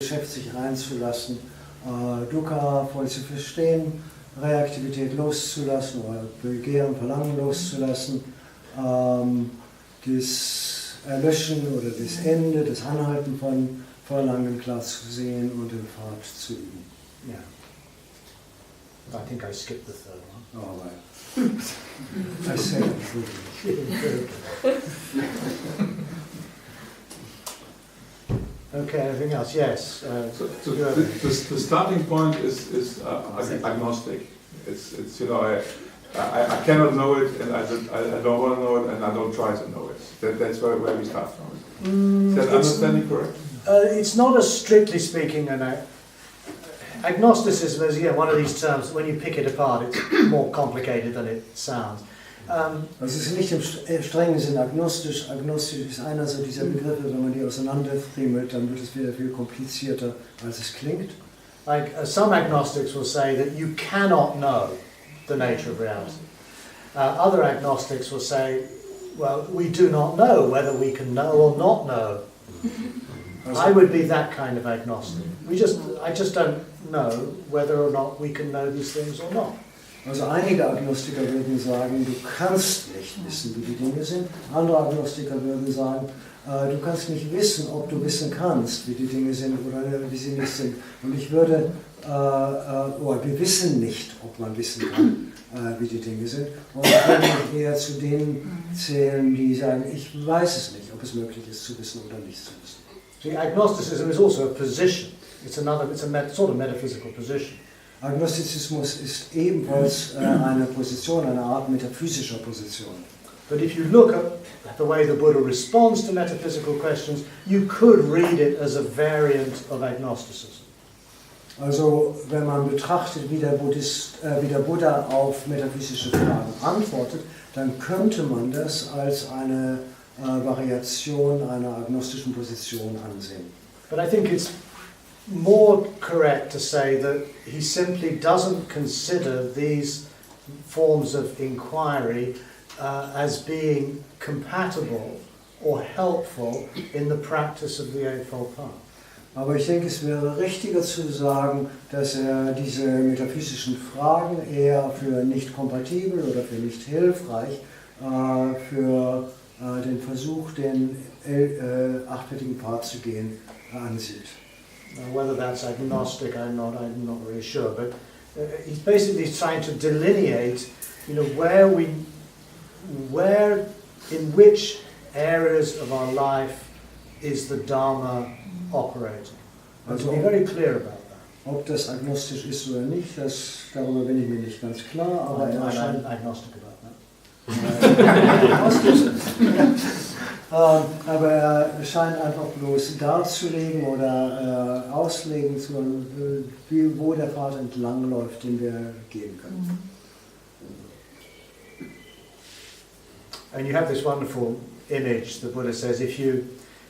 Geschäft sich reinzulassen, Dukkha voll zu verstehen, Reaktivität loszulassen oder Begehren, Verlangen loszulassen, das Erlöschen oder das Ende, das Anhalten von Verlangen klar zu sehen und den Pfad zu üben. Ja. I think I skipped the third one. Oh, right. I said it. Okay, anything else? Yes. The starting point is agnostic. It's you know I cannot know it and I don't want to know it and I don't try to know it. That's where we start from. Is that understanding correct? It's not a strictly speaking agnosticism is one of these terms. When you pick it apart, it's more complicated than it sounds. Es ist nicht im strengen Sinn agnostisch. Agnostisch ist einer so dieser Begriffe, wenn man die auseinanderfriemelt, dann wird es wieder viel komplizierter, als es klingt. Like some agnostics will say that you cannot know the nature of reality. Other agnostics will say, well, we do not know whether we can know or not know. I would be that kind of agnostic. I just don't know whether or not we can know these things or not. Also einige Agnostiker würden sagen, du kannst nicht wissen, wie die Dinge sind. Andere Agnostiker würden sagen, du kannst nicht wissen, ob du wissen kannst, wie die Dinge sind oder wie sie nicht sind. Und ich würde, wir wissen nicht, ob man wissen kann, wie die Dinge sind. Und ich würde mich eher zu denen zählen, die sagen, ich weiß es nicht, ob es möglich ist zu wissen oder nicht zu wissen. See, agnosticism is also a position. It's a sort of metaphysical position. Agnostizismus ist ebenfalls eine Position, eine Art metaphysischer Position. But if you look at the way the Buddha responds to metaphysical questions, you could read it as a variant of agnosticism. Also, wenn man betrachtet, wie der Buddha auf metaphysische Fragen antwortet, dann könnte man das als eine Variation einer agnostischen Position ansehen. But I think it's more correct to say that he simply doesn't consider these forms of inquiry as being compatible or helpful in the practice of the Eightfold Path. Aber ich denke, es wäre richtiger zu sagen, dass er diese metaphysischen Fragen eher für nicht kompatibel oder für nicht hilfreich für den Versuch, den achtwärtigen Pfad zu gehen, ansieht. Whether that's agnostic, I'm not really sure. But he's basically trying to delineate, in which areas of our life is the Dharma operating. And to be very clear about that. Ob das agnostisch ist oder nicht, darüber bin ich mir nicht ganz klar. Aber I'm agnostic about that. Aber er scheint einfach bloß darzulegen oder auslegen zu wo der Pfad entlangläuft, den wir gehen können. And you have this wonderful image, the Buddha says, he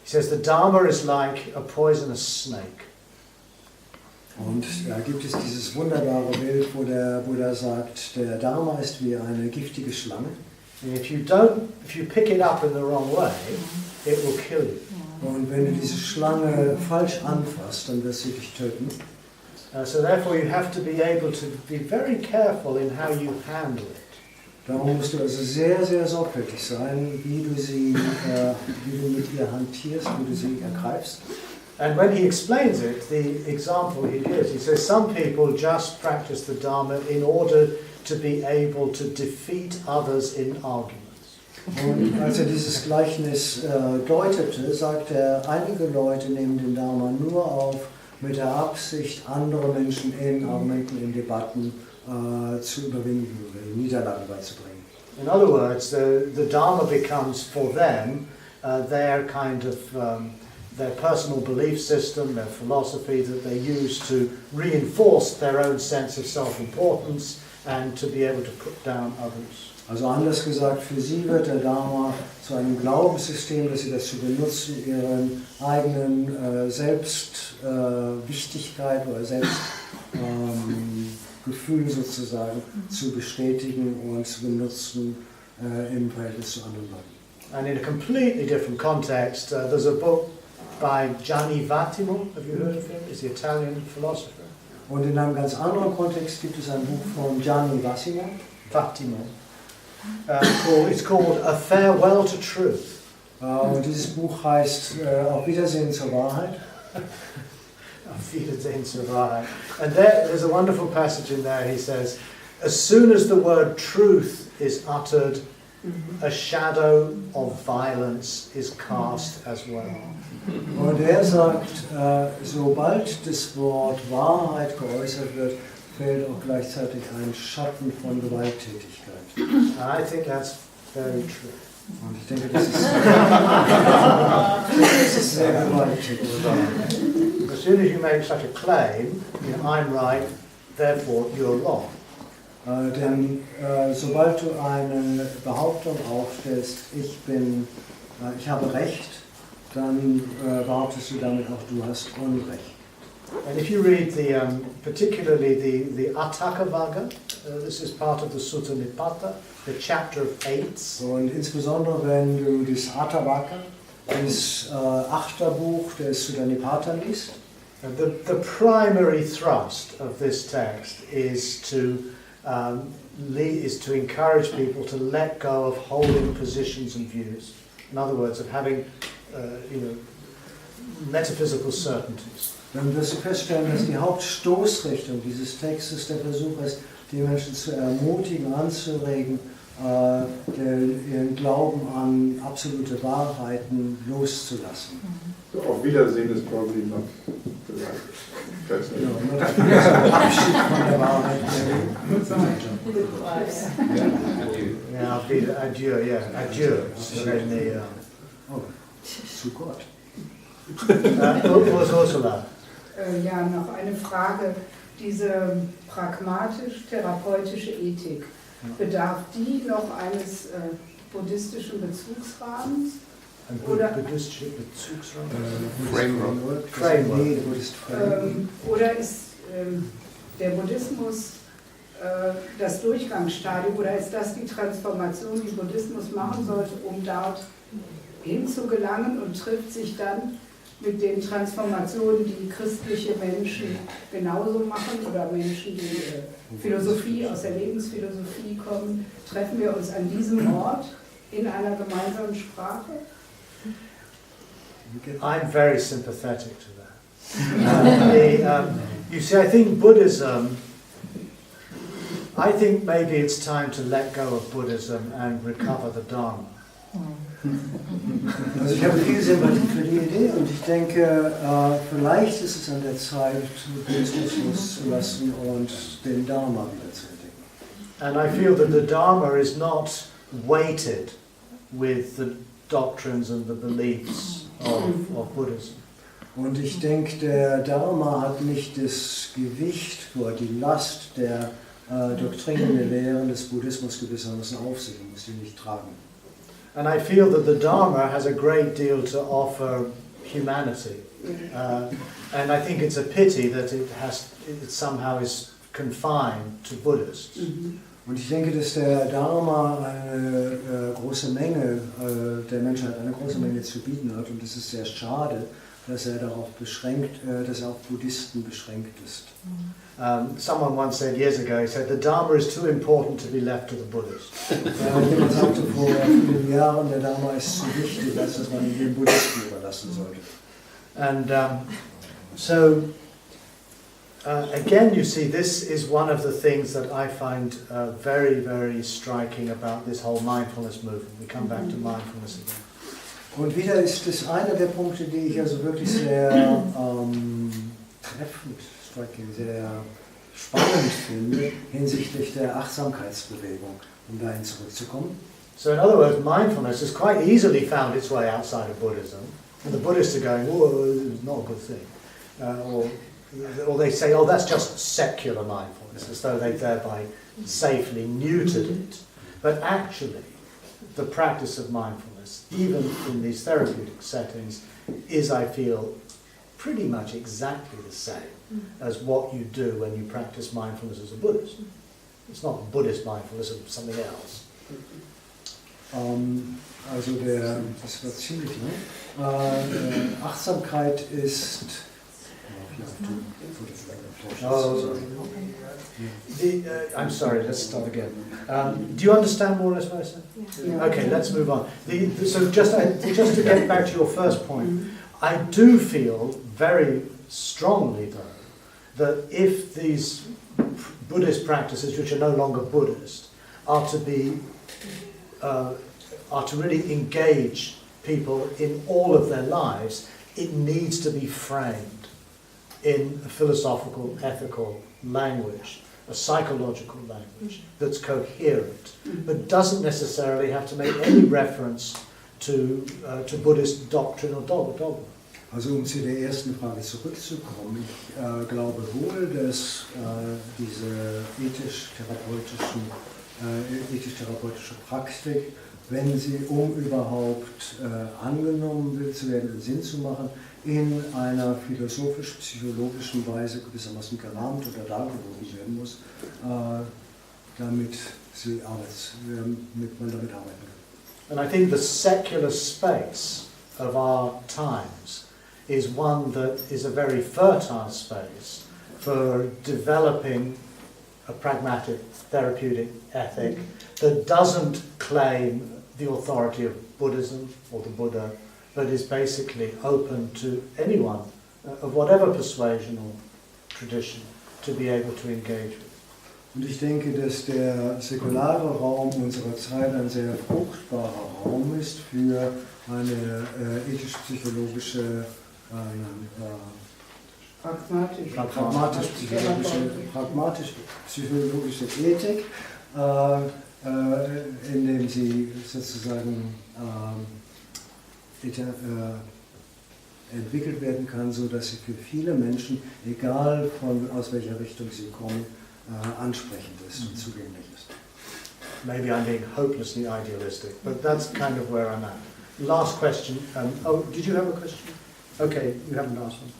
says the Dharma is like a poisonous snake. Und da gibt es dieses wunderbare Bild, wo der Buddha sagt, der Dharma ist wie eine giftige Schlange. And if you pick it up in the wrong way, it will kill you. Und wenn du diese Schlange falsch anfasst, dann wird sie dich töten. So therefore you have to be able to be very careful in how you handle it. Darum musst du also sehr, sehr sorgfältig sein, wie du mit ihr hantierst, wie du sie ergreifst. And when he explains it, the example he gives, he says some people just practice the Dharma in order to be able to defeat others in arguments. Und als er dieses Gleichnis deutete, sagt er, einige Leute nehmen den Dharma nur auf mit der Absicht, andere Menschen in Argumenten, in Debatten zu überwinden oder Niederlagen beizubringen. In other words, the Dharma becomes for them their kind of their personal belief system, their philosophy that they use to reinforce their own sense of self-importance and to be able to put down others. Also anders gesagt, für sie wird der Dharma zu einem Glaubenssystem, das sie dazu benutzen, ihren eigenen Selbstwichtigkeit oder Selbstgefühl sozusagen zu bestätigen und zu benutzen im Verhältnis zu anderen Leuten. And in a completely different context, there's a book by Gianni Vattimo. Have you heard of him? He's the Italian philosopher. Und in einem ganz anderen Kontext gibt es ein Buch von Gianni Vattimo. It's called A Farewell to Truth. Und dieses Buch heißt Auf Wiedersehen zur Wahrheit. Auf Wiedersehen zur Wahrheit. And there's a wonderful passage in there. He says, as soon as the word truth is uttered, a shadow of violence is cast as well. Und er sagt, sobald das Wort Wahrheit geäußert wird, fällt auch gleichzeitig ein Schatten von Gewalttätigkeit. I think that's very true. Und ich denke, das ist sehr gewalttätig. As soon as you make such a claim, you know, I'm right, therefore you're wrong. Denn sobald du eine Behauptung aufstellst, ich habe Recht, dann behauptest du damit auch, du hast Unrecht. And if you read particularly the Atthakavagga, this is part of the Sutta Nipata, the chapter of 8. Und insbesondere wenn du das Atthakavagga, das 8. Buch des Sutta Nipata liest, the primary thrust of this text is to encourage people to let go of holding positions and views. In other words, of having metaphysical certainties. Dann wirst du feststellen, dass die Hauptstoßrichtung dieses Textes der Versuch ist, die Menschen zu ermutigen, anzuregen, ihren Glauben an absolute Wahrheiten loszulassen. So, auf Wiedersehen ist probably not the right translation. Abschied von der Wahrheit. Adieu, adieu. Oh, zu Gott. Ursula. Ja, noch eine Frage. Diese pragmatisch-therapeutische Ethik, bedarf die noch eines buddhistischen Bezugsrahmens? Oder oder ist der Buddhismus das Durchgangsstadium oder ist das die Transformation, die Buddhismus machen sollte, um dort hinzugelangen und trifft sich dann mit den Transformationen, die christliche Menschen genauso machen oder Menschen, die Philosophie, aus der Lebensphilosophie kommen, treffen wir uns an diesem Ort in einer gemeinsamen Sprache? I'm very sympathetic to that. You see, I think maybe it's time to let go of Buddhism and recover the Dharma. Also ich habe viel Sympathie für die Idee und ich denke, vielleicht ist es an der Zeit, Buddhismus loszulassen und den Dharma wieder zu entdecken. And I feel that the Dharma is not weighted with the doctrines and the beliefs of Buddhism. Und ich denke, der Dharma hat nicht das Gewicht oder die Last der Doktrinen, der Lehren des Buddhismus gewissermaßen auf sich und muss die nicht tragen. And I feel that the Dharma has a great deal to offer humanity. And I think it's a pity that it somehow is confined to Buddhists. Und ich denke, dass der Dharma eine große Menge der Menschheit eine große Menge zu bieten hat und es ist sehr schade, dass er darauf beschränkt, dass er auf Buddhisten beschränkt ist. Someone once said years ago, he said, the Dharma is too important to be left to the Buddhists. Jemand sagte vor vielen Jahren, der Dharma ist zu wichtig, als dass man ihn den Buddhisten überlassen sollte. And again, you see, this is one of the things that I find very, very striking about this whole mindfulness movement. We come back to mindfulness again. Und wieder ist es einer der Punkte, die ich also wirklich sehr treffend, sehr spannend finde, hinsichtlich der Achtsamkeitsbewegung, um dahin zurückzukommen. So in other words, mindfulness has quite easily found its way outside of Buddhism. And the Buddhists are going, oh, it's not a good thing. Or they say, oh, that's just secular mindfulness, as though they've thereby safely neutered it. But actually, the practice of mindfulness, even in these therapeutic settings, is, I feel, pretty much exactly the same as what you do when you practice mindfulness as a Buddhist. It's not Buddhist mindfulness, it's something else. Also das war ziemlich lang. Achtsamkeit ist... I'm sorry, let's start again. Do you understand more or less what I said? Yeah. Okay, let's move on. So just to get back to your first point, I do feel very strongly, though, that if these Buddhist practices, which are no longer Buddhist, are to really engage people in all of their lives, it needs to be framed in a philosophical, ethical language, a psychological language that's coherent, but doesn't necessarily have to make any reference to Buddhist doctrine or dogma. Also zu der ersten Frage zurückzukommen, ich glaube wohl, dass diese ethisch-therapeutische Praktik, wenn sie, um überhaupt angenommen zu werden und Sinn zu machen, in einer philosophisch-psychologischen Weise gewissermaßen gerahmt oder dargeboten werden muss, damit man damit arbeiten kann. And I think the secular space of our times is one that is a very fertile space for developing a pragmatic therapeutic ethic that doesn't claim the authority of Buddhism or the Buddha, but is basically open to anyone of whatever persuasion or tradition to be able to engage with. Und ich denke, dass der säkulare Raum unserer Zeit ein sehr fruchtbarer Raum ist für eine ethisch-psychologische, pragmatisch-psychologische Ethik, indem sie sozusagen entwickelt werden kann, so dass sie für viele Menschen, egal aus welcher Richtung sie kommen, ansprechend ist und zugänglich ist. Maybe I'm being hopelessly idealistic, but that's kind of where I'm at. Last question. Did you have a question? Okay, you haven't asked one.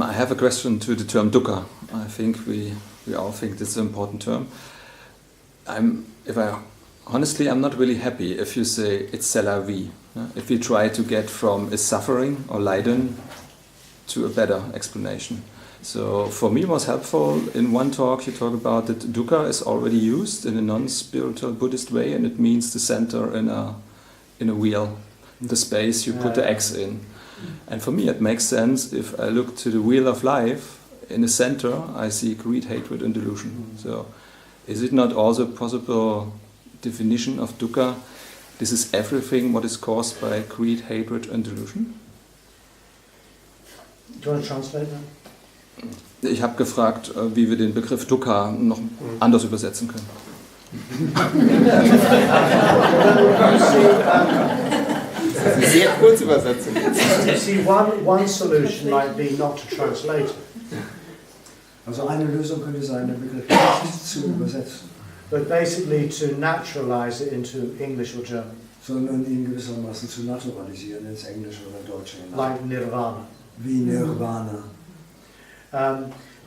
I have a question to the term dukkha. I think we all think this is an important term. Honestly, I'm not really happy if you say it's c'est la vie. If you try to get from a suffering or Leiden to a better explanation. So for me it was helpful in one talk you talk about that dukkha is already used in a non-spiritual Buddhist way, and it means the center in a wheel, the space you put the X in. And for me it makes sense if I look to the wheel of life, in the center I see greed, hatred and delusion. So is it not also a possible definition of dukkha? This is everything what is caused by greed, hatred and delusion? Do you want to translate that? Ich habe gefragt, wie wir den Begriff Dukkha noch anders übersetzen können. Sehr kurz Übersetzung. You see, one solution might be not to translate it. Also eine Lösung könnte sein, den Begriff nicht zu übersetzen, but basically to naturalize it into English or German. sondern ihn gewissermaßen zu naturalisieren ins Englische oder Deutsche hinein. Like nirvana. Wie Nirvana.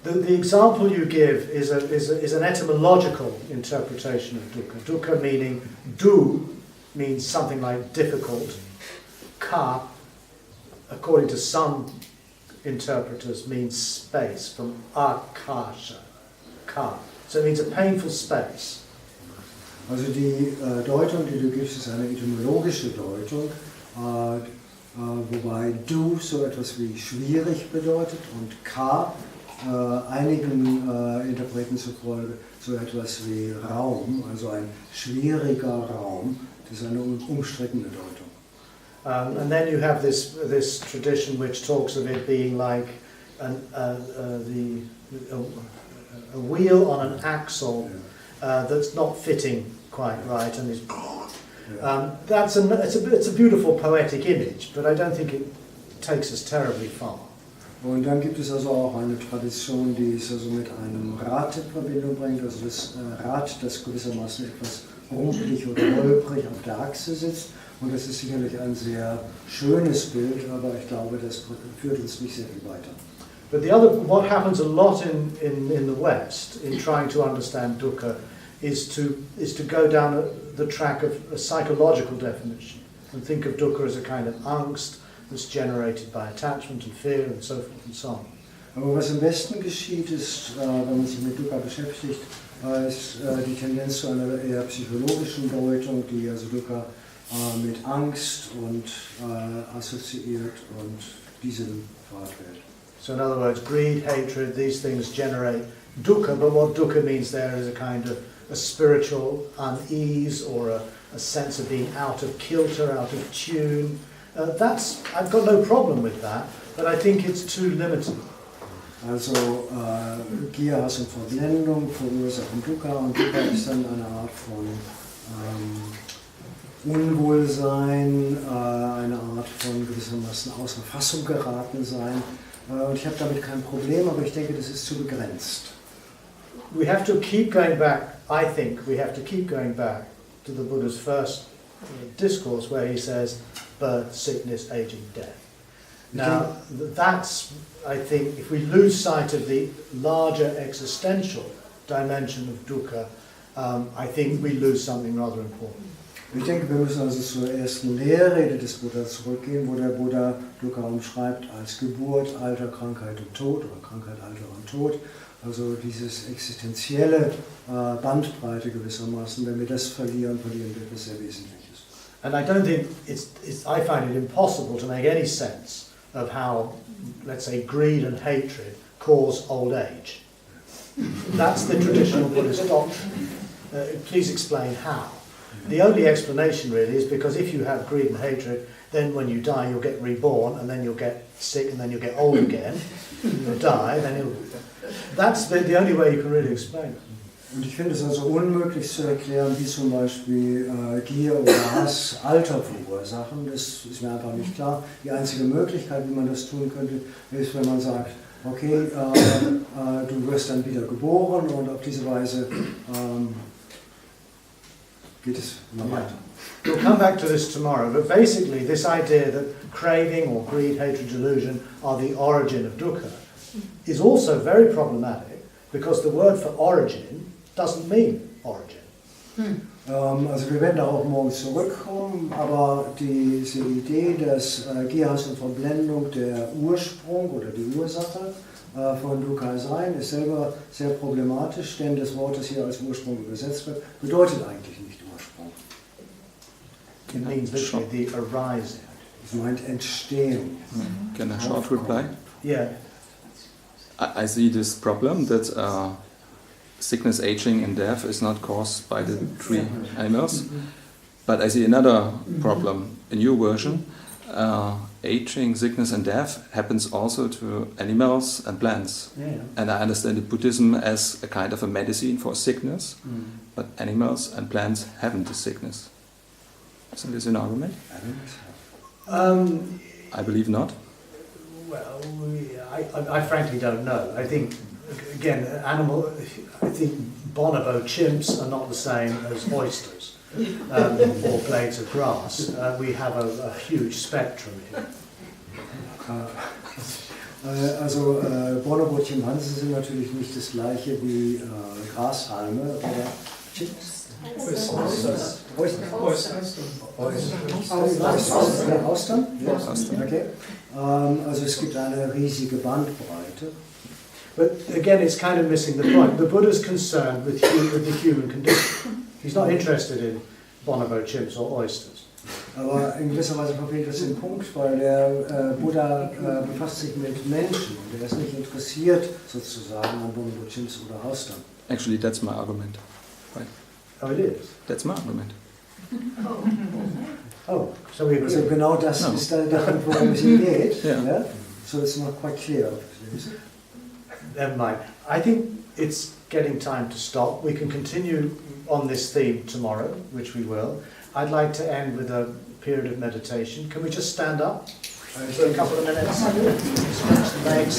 The example you give is an etymological interpretation of dukkha. Dukkha meaning, du means something like difficult. Ka, according to some interpreters, means space, from akasha. Ka. So it means a painful space. Also die Deutung, die du gibst, ist eine etymologische Deutung, wobei du so etwas wie schwierig bedeutet und ka einigen Interpreten zufolge so etwas wie Raum, also ein schwieriger Raum. Das ist eine umstrittene Deutung. And then you have this tradition which talks of it being like a wheel on an axle that's not fitting quite right, and is. It's a beautiful poetic image, but I don't think it takes us terribly far. Und dann gibt es also auch eine Tradition, die es also mit einem Rad in Verbindung bringt, also das Rad, das gewissermaßen etwas rumpelig oder holprig auf der Achse sitzt. Und das ist sicherlich ein sehr schönes Bild, aber ich glaube, das führt uns nicht sehr viel weiter. But what happens a lot in the West in trying to understand dukkha is to go down the track of a psychological definition and think of dukkha as a kind of angst that's generated by attachment and fear and so forth and so on. Aber was im Westen geschieht, ist, wenn man sich mit Dukkha beschäftigt, ist die Tendenz zu einer eher psychologischen Deutung, die also Dukkha mit Angst und assoziiert und diesem Pfad wird. So in other words, greed, hatred, these things generate dukkha, but what dukkha means there is a kind of a spiritual unease or a sense of being out of kilter, out of tune. I've got no problem with that, but I think it's too limited. Also Gier, Hass und Verblendung verursachen Dukkha und Dukkha ist dann eine Art von Unwohlsein, eine Art von gewissermaßen außer Fassung geraten sein. Und ich habe damit kein Problem, aber ich denke, das ist zu begrenzt. We have to keep going back, I think, we have to keep going back to the Buddha's first discourse where he says, birth, sickness, aging, death. Now, that's, I think, if we lose sight of the larger existential dimension of dukkha, I think we lose something rather important. Ich denke, wir müssen also zur ersten Lehrrede des Buddha zurückgehen, wo der Buddha Dukkha umschreibt als Geburt, Alter, Krankheit und Tod, oder Krankheit, Alter und Tod. Also dieses existenzielle Bandbreite gewissermaßen, wenn wir das verlieren, verlieren wir etwas sehr Wesentliches. And I don't think I find it impossible to make any sense of how, let's say, greed and hatred cause old age. That's the traditional Buddhist doctrine. Please explain how. The only explanation really is because if you have greed and hatred, then when you die you'll get reborn, and then you'll get sick, and then you'll get old again, you'll die, then you'll... That's the only way you can really explain it. Und ich finde es also unmöglich zu erklären, wie zum Beispiel Gier oder Hass Alter verursachen. Das ist mir einfach nicht klar. Die einzige Möglichkeit, wie man das tun könnte, ist, wenn man sagt, okay, du wirst dann wieder geboren und auf diese Weise geht es immer weiter. We'll come back to this tomorrow, but basically this idea that craving or greed, hatred, delusion are the origin of dukkha is also very problematic because the word for origin doesn't mean origin. Also wir werden darauf morgen zurückkommen, aber diese Idee, dass Gier, Hass und Verblendung der Ursprung oder die Ursache von Dukkha sein, ist selber sehr problematisch, denn das Wort, das hier als Ursprung übersetzt wird, bedeutet eigentlich nicht Ursprung. It means literally the arising. Es meint Entstehung. Can I short reply? Yeah. I see this problem that sickness, aging and death is not caused by the three animals, but I see another problem. In your version, aging, sickness and death happens also to animals and plants. Yeah. And I understand the Buddhism as a kind of a medicine for sickness, but animals and plants haven't the sickness. Isn't this an argument? I believe not. Well, I frankly don't know. I think, again, I think bonobo chimps are not the same as oysters or blades of grass. We have a huge spectrum here. Also Bonobo-Chimpansen sind natürlich nicht das gleiche wie Grashalme oder Chips. Austern? Okay. Also es gibt eine riesige Bandbreite. But again, it's kind of missing the point. The Buddha's concerned with the human condition. He's not interested in bonobo chimps or oysters. Aber in gewisser Weise verfehlt das den Punkt, weil der Buddha befasst sich mit Menschen und er ist nicht interessiert sozusagen an Bonobo Chimps oder Austern. Actually, that's my argument. Right. Oh, it is? That's my argument. Oh, so we agree. Also genau das ist daran, worum es hier geht. Yeah. Yeah? So it's not quite clear. Never mind. I think it's getting time to stop. We can continue on this theme tomorrow, which we will. I'd like to end with a period of meditation. Can we just stand up for a couple of minutes? Stretch the legs.